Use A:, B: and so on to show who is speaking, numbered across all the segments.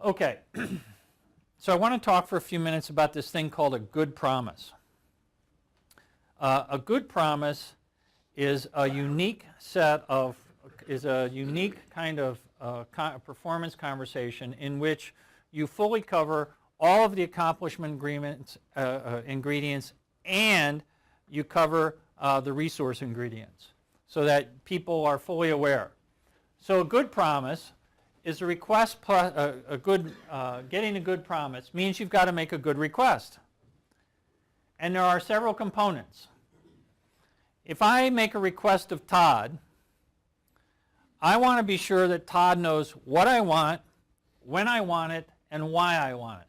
A: Okay, so I want to talk for a few minutes about this thing called a good promise. A good promise is a unique kind of performance conversation in which you fully cover all of the accomplishment ingredients and you cover the resource ingredients so that people are fully aware. So a good promise is a request plus getting a good promise means you've got to make a good request. And there are several components. If I make a request of Todd, I want to be sure that Todd knows what I want, when I want it, and why I want it.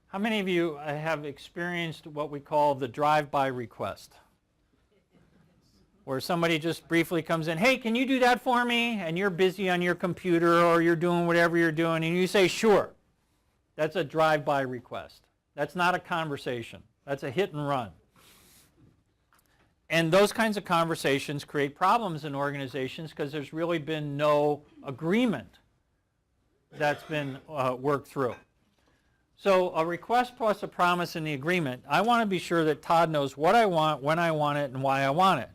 A: How many of you have experienced what we call the drive-by request? Where somebody just briefly comes in, hey, can you do that for me? And you're busy on your computer or you're doing whatever you're doing, and you say, sure. That's a drive-by request. That's not a conversation. That's a hit and run. And those kinds of conversations create problems in organizations because there's really been no agreement that's been worked through. So a request plus a promise in the agreement, I want to be sure that Todd knows what I want, when I want it, and why I want it.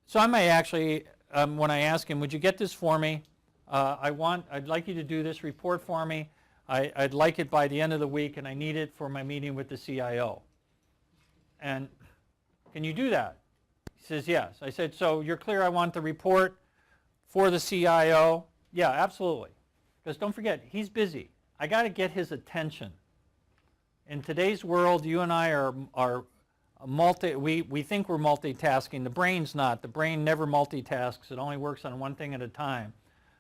A: So I may actually, when I ask him, would you get this for me? I'd like you to do this report for me. I'd like it by the end of the week, and I need it for my meeting with the CIO. And can you do that? He says, yes. I said, so you're clear I want the report for the CIO? Yeah, absolutely. Because don't forget, he's busy. I got to get his attention. In today's world, you and I are we think we're multitasking. The brain's not. The brain never multitasks. It only works on one thing at a time.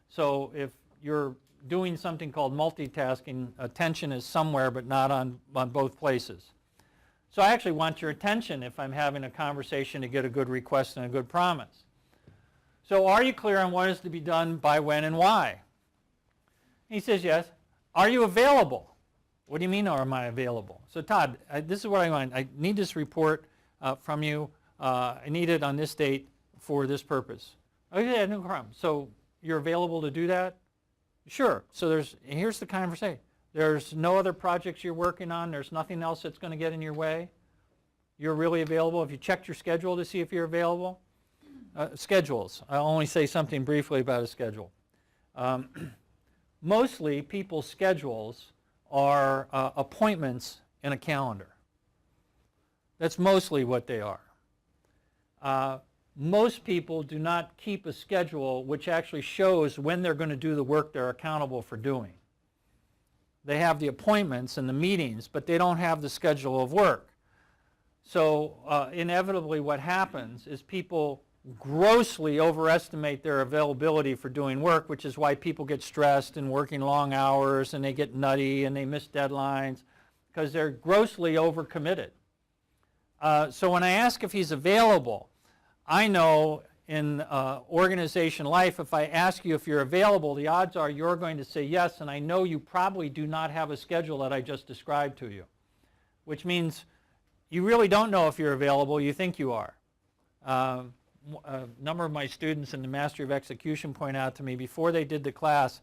A: So if you're doing something called multitasking, attention is somewhere but not on both places. So I actually want your attention if I'm having a conversation to get a good request and a good promise. So are you clear on what is to be done by when and why? He says yes. Are you available? What do you mean, or am I available? So Todd, this is what I want. I need this report from you. I need it on this date for this purpose. Okay, no problem. So you're available to do that? Sure. So here's the conversation. There's no other projects you're working on. There's nothing else that's going to get in your way. You're really available. Have you checked your schedule to see if you're available? Schedules. I'll only say something briefly about a schedule. Mostly people's schedules are appointments in a calendar. That's mostly what they are. Most people do not keep a schedule which actually shows when they're going to do the work they're accountable for doing. They have the appointments and the meetings, but they don't have the schedule of work. So inevitably what happens is people grossly overestimate their availability for doing work, which is why people get stressed and working long hours and they get nutty and they miss deadlines because they're grossly overcommitted. So when I ask if he's available, I know in organization life, if I ask you if you're available, the odds are you're going to say yes, and I know you probably do not have a schedule that I just described to you, which means you really don't know if you're available, you think you are. A number of my students in the Mastery of Execution point out to me before they did the class,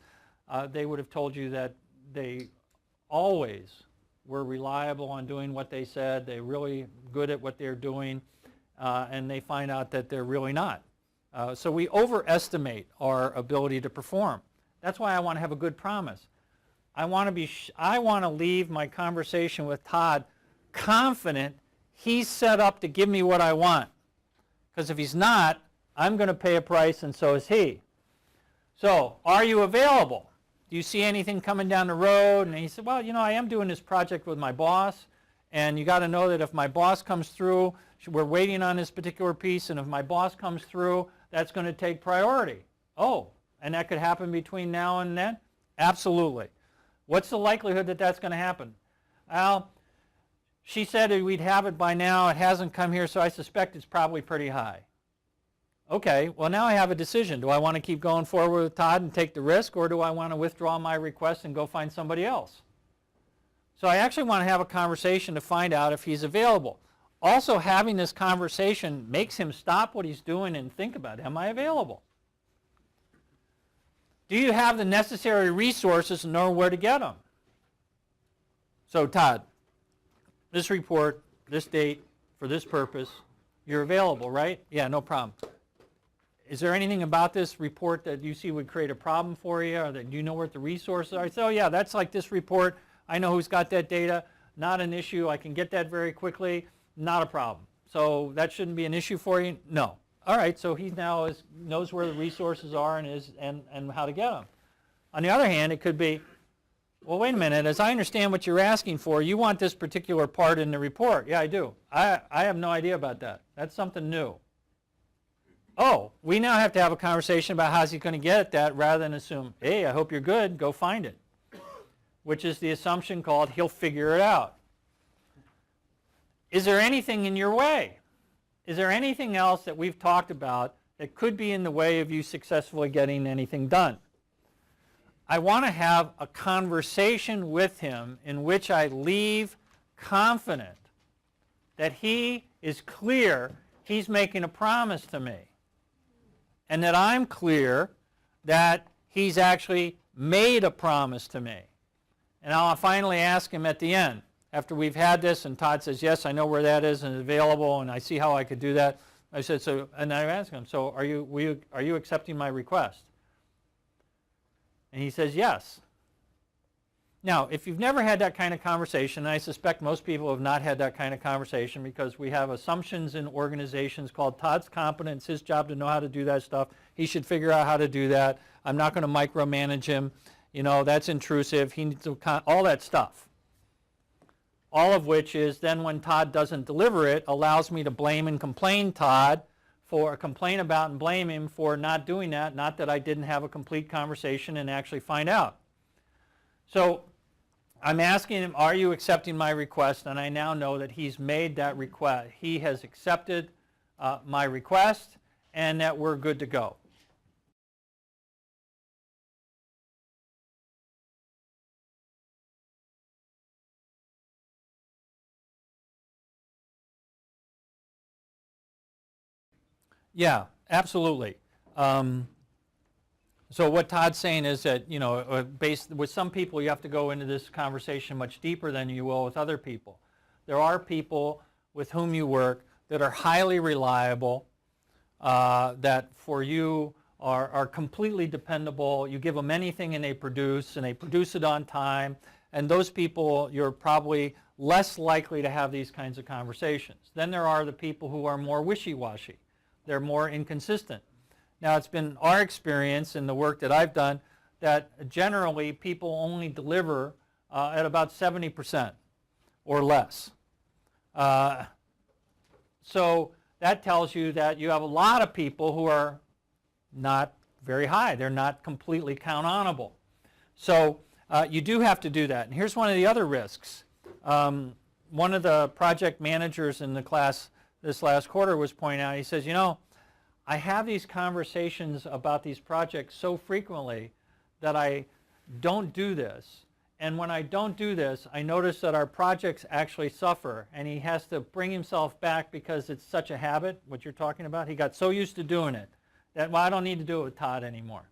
A: they would have told you that they always were reliable on doing what they said, they're really good at what they're doing, and they find out that they're really not. So we overestimate our ability to perform. That's why I want to have a good promise. I want to leave my conversation with Todd confident he's set up to give me what I want. Because if he's not, I'm going to pay a price, and so is he. So, are you available? Do you see anything coming down the road? And he said, well, you know, I am doing this project with my boss, and you got to know that if my boss comes through, we're waiting on this particular piece, and if my boss comes through, that's going to take priority. Oh, and that could happen between now and then? Absolutely. What's the likelihood that that's going to happen? Well, she said we'd have it by now. It hasn't come here, so I suspect it's probably pretty high. Okay, well now I have a decision. Do I want to keep going forward with Todd and take the risk, or do I want to withdraw my request and go find somebody else? So I actually want to have a conversation to find out if he's available. Also, having this conversation makes him stop what he's doing and think about, am I available? do you have the necessary resources and know where to get them? So Todd, this report, this date, for this purpose, you're available, right? Yeah, no problem. Is there anything about this report that you see would create a problem for you, or that you know what the resources are? I say, oh yeah, that's like this report. I know who's got that data. Not an issue. I can get that very quickly. Not a problem. So that shouldn't be an issue for you? No. All right, so he now knows where the resources are and how to get them. On the other hand, it could be, well, wait a minute. As I understand what you're asking for, you want this particular part in the report. Yeah, I do. I have no idea about that. That's something new. Oh, we now have to have a conversation about how's he going to get at that rather than assume, hey, I hope you're good, go find it, which is the assumption called he'll figure it out. Is there anything in your way? Is there anything else that we've talked about that could be in the way of you successfully getting anything done? I want to have a conversation with him in which I leave confident that he is clear he's making a promise to me, and that I'm clear that he's actually made a promise to me. And I'll finally ask him at the end, after we've had this, and Todd says, yes, I know where that is and it's available, and I see how I could do that. I said, so, and I asked him, so are you accepting my request? And he says, yes. Now, if you've never had that kind of conversation, and I suspect most people have not had that kind of conversation because we have assumptions in organizations called Todd's competent, it's his job to know how to do that stuff. He should figure out how to do that. I'm not going to micromanage him. You know, that's intrusive. He needs to, all that stuff. All of which is then when Todd doesn't deliver it, allows me to blame and complain Todd for, complain about and blame him for not doing that, not that I didn't have a complete conversation and actually find out. So I'm asking him, are you accepting my request? And I now know that he's made that request. He has accepted my request and that we're good to go. Yeah, absolutely. So what Todd's saying is that, you know, based with some people you have to go into this conversation much deeper than you will with other people. There are people with whom you work that are highly reliable, that for you are completely dependable. You give them anything and they produce it on time. And those people, you're probably less likely to have these kinds of conversations. Then there are the people who are more wishy-washy. They're more inconsistent. Now, it's been our experience in the work that I've done that generally people only deliver at about 70% or less. So that tells you that you have a lot of people who are not very high. They're not completely count-onable. So you do have to do that. And here's one of the other risks. One of the project managers in the class this last quarter was pointing out, he says, you know, I have these conversations about these projects so frequently that I don't do this. And when I don't do this, I notice that our projects actually suffer. And he has to bring himself back because it's such a habit, what you're talking about. He got so used to doing it that, well, I don't need to do it with Todd anymore.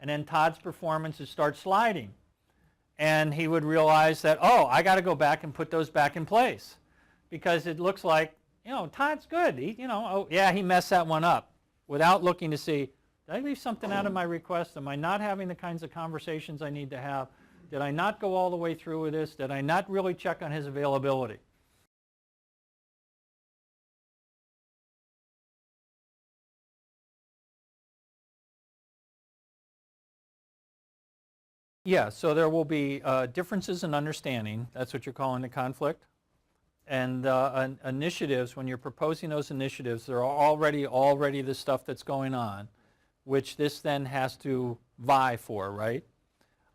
A: And then Todd's performances start sliding. And he would realize that, oh, I got to go back and put those back in place. Because it looks like, you know, Todd's good. He, you know, oh, yeah, he messed that one up. Without looking to see, did I leave something out of my request? Am I not having the kinds of conversations I need to have? Did I not go all the way through with this? Did I not really check on his availability? Yeah, so there will be differences in understanding. That's what you're calling the conflict. And initiatives, when you're proposing those initiatives, there are already the stuff that's going on, which this then has to vie for, right?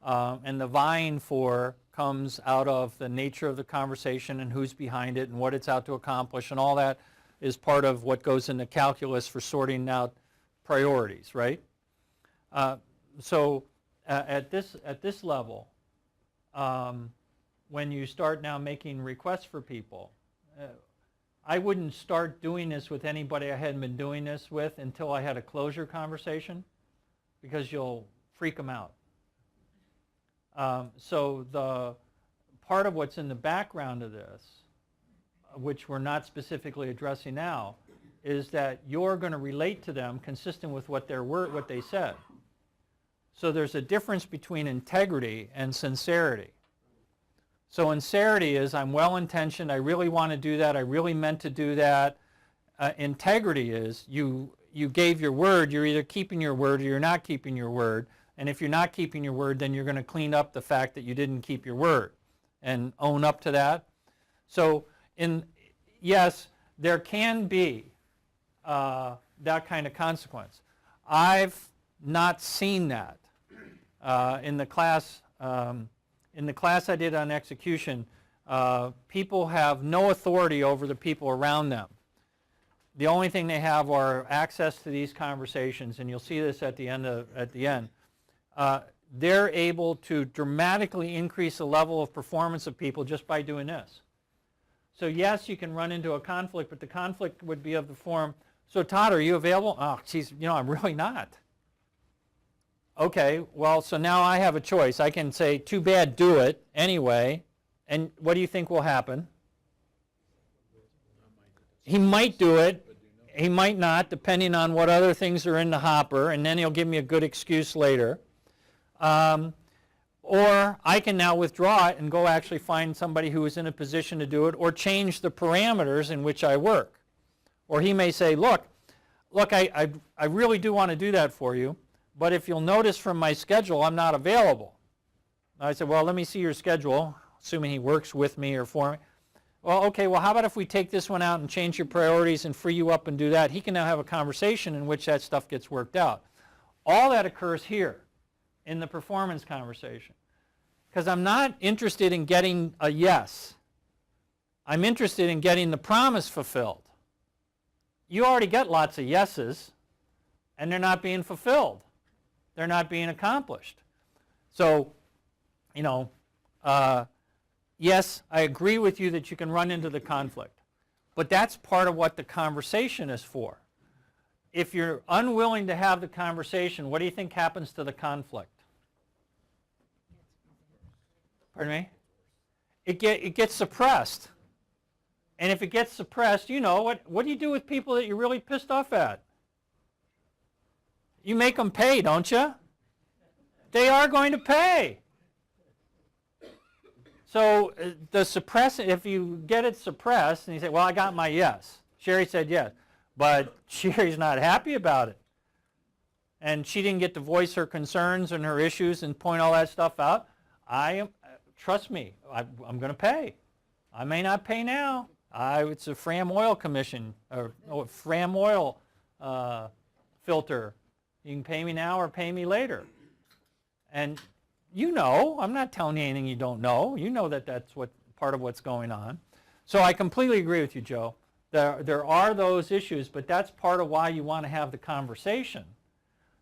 A: And the vying for comes out of the nature of the conversation and who's behind it and what it's out to accomplish, and all that is part of what goes into calculus for sorting out priorities, right? So at this level, when you start now making requests for people, I wouldn't start doing this with anybody I hadn't been doing this with until I had a closure conversation, because you'll freak them out. So the part of what's in the background of this, which we're not specifically addressing now, is that you're going to relate to them consistent with what they said. So there's a difference between integrity and sincerity. So sincerity is, I'm well-intentioned, I really want to do that, I really meant to do that. Integrity is, you gave your word, you're either keeping your word or you're not keeping your word. And if you're not keeping your word, then you're going to clean up the fact that you didn't keep your word and own up to that. So yes, there can be that kind of consequence. I've not seen that in the class. In the class I did on execution, people have no authority over the people around them. The only thing they have are access to these conversations, and you'll see this at the end. They're able to dramatically increase the level of performance of people just by doing this. So yes, you can run into a conflict, but the conflict would be of the form, so Todd, are you available? Oh, geez, I'm really not. Okay, well, so now I have a choice. I can say, too bad, do it anyway, and what do you think will happen? He might do it, he might not, depending on what other things are in the hopper, and then he'll give me a good excuse later. Or I can now withdraw it and go actually find somebody who is in a position to do it, or change the parameters in which I work. Or he may say, look, I really do want to do that for you, but if you'll notice from my schedule, I'm not available. I said, well, let me see your schedule, assuming he works with me or for me. Well, okay, well, how about if we take this one out and change your priorities and free you up and do that? He can now have a conversation in which that stuff gets worked out. All that occurs here in the performance conversation. Because I'm not interested in getting a yes. I'm interested in getting the promise fulfilled. You already get lots of yeses, and they're not being fulfilled. They're not being accomplished. So, yes, I agree with you that you can run into the conflict. But that's part of what the conversation is for. If you're unwilling to have the conversation, what do you think happens to the conflict? Pardon me? It gets suppressed. And if it gets suppressed, what do you do with people that you're really pissed off at? You make them pay, don't you? They are going to pay. So if you get it suppressed and you say, well, I got my yes. Sherry said yes. But Sherry's not happy about it. And she didn't get to voice her concerns and her issues and point all that stuff out. Trust me, I'm going to pay. I may not pay now. It's a Fram oil commission, or Fram oil filter. You can pay me now or pay me later. And I'm not telling you anything you don't know. You know that that's part of what's going on. So I completely agree with you, Joe. There are those issues, but that's part of why you want to have the conversation,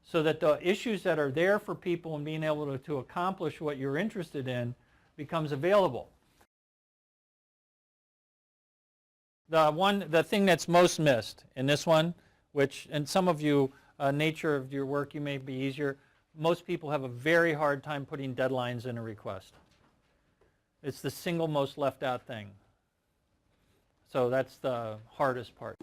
A: so that the issues that are there for people and being able to accomplish what you're interested in becomes available. The thing that's most missed in this one, which, and some of you, nature of your work, you may be easier, most people have a very hard time putting deadlines in a request. It's the single most left out thing. So that's the hardest part.